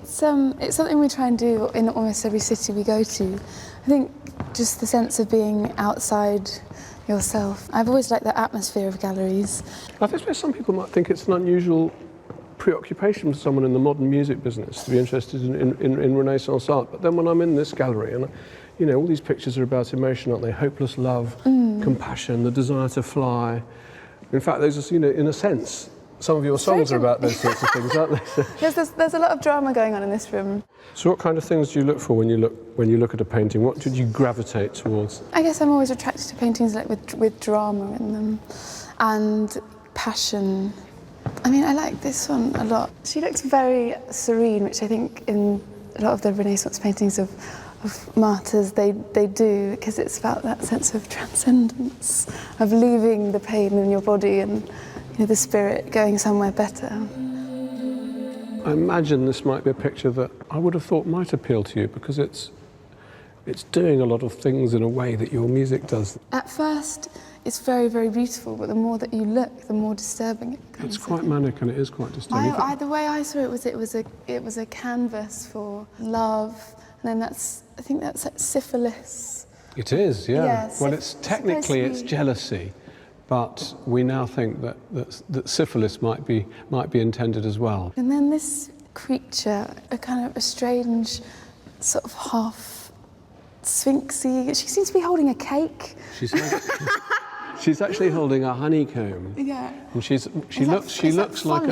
It's something we try and do in almost every city we go to. I think just the sense of being outside yourself. I've always liked the atmosphere of galleries. I suppose some people might think it's an unusual preoccupation for someone in the modern music business to be interested in Renaissance art. But then when I'm in this gallery, and you know, all these pictures are about emotion, aren't they? Hopeless love, compassion, the desire to fly. In fact, those are, you know, in a sense, some of your songs are about those sorts of things, aren't they? There's a lot of drama going on in this room. So what kind of things do you look for when you look at a painting? What did you gravitate towards? I guess I'm always attracted to paintings like with drama in them and passion. I mean, I like this one a lot. She looks very serene, which I think in a lot of the Renaissance paintings of martyrs they do, because it's about that sense of transcendence, of leaving the pain in your body and, you know, the spirit going somewhere better. I imagine this might be a picture that I would have thought might appeal to you because it's doing a lot of things in a way that your music does. At first, it's very, very beautiful, but the more that you look, the more disturbing it becomes. It's quite manic and it is quite disturbing. The way I saw it was a canvas for love, and then I think that's like syphilis. It is, yeah. Yes. Well, it's technically it's jealousy, but we now think that syphilis might be intended as well. And then this creature, a strange sort of half sphinxy. She seems to be holding a cake. She's actually holding a honeycomb. Yeah. And she looks like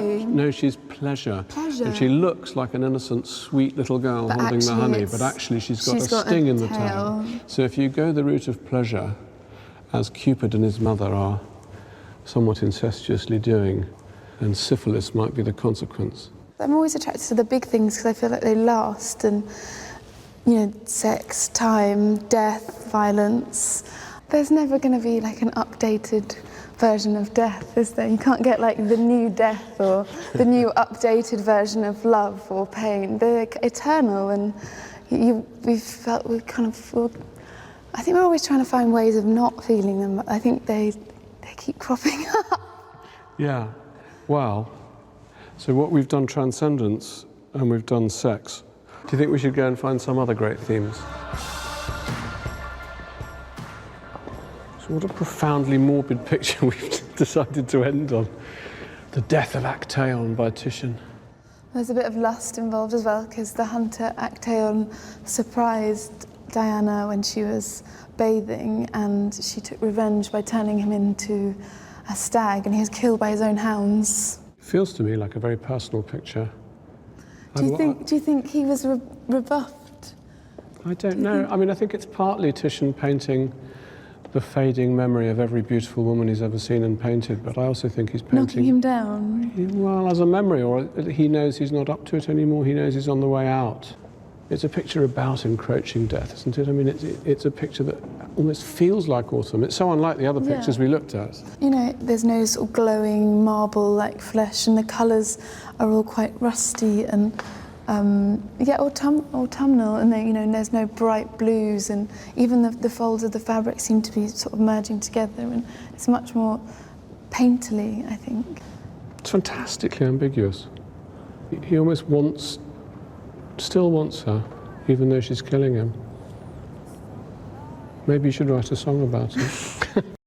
she's pleasure. Pleasure. And she looks like an innocent, sweet little girl holding the honey, but actually she's got a sting in the tail. So if you go the route of pleasure, as Cupid and his mother are somewhat incestuously doing, then syphilis might be the consequence. I'm always attracted to the big things because I feel like they last, and, you know, sex, time, death, violence. There's never going to be like an updated version of death, is there? You can't get like the new death or the new updated version of love or pain. They're eternal, and I think we're always trying to find ways of not feeling them. I think they keep cropping up. Yeah, well, so what we've done transcendence and we've done sex. Do you think we should go and find some other great themes? So what a profoundly morbid picture we've decided to end on. The Death of Actaeon by Titian. There's a bit of lust involved as well, because the hunter Actaeon surprised Diana when she was bathing, and she took revenge by turning him into a stag, and he was killed by his own hounds. It feels to me like a very personal picture. Do you think he was rebuffed? I don't know. I mean, I think it's partly Titian painting the fading memory of every beautiful woman he's ever seen and painted, but I also think he's painting... Knocking him down? Well, as a memory, or he knows he's not up to it anymore, he knows he's on the way out. It's a picture about encroaching death, isn't it? I mean, it's a picture that almost feels like autumn. It's so unlike the other pictures we looked at. You know, there's no sort of glowing marble-like flesh, and the colours are all quite rusty and autumnal, and you know, and there's no bright blues, and even the folds of the fabric seem to be sort of merging together, and it's much more painterly, I think. It's fantastically ambiguous. He almost still wants her, even though she's killing him. Maybe you should write a song about it.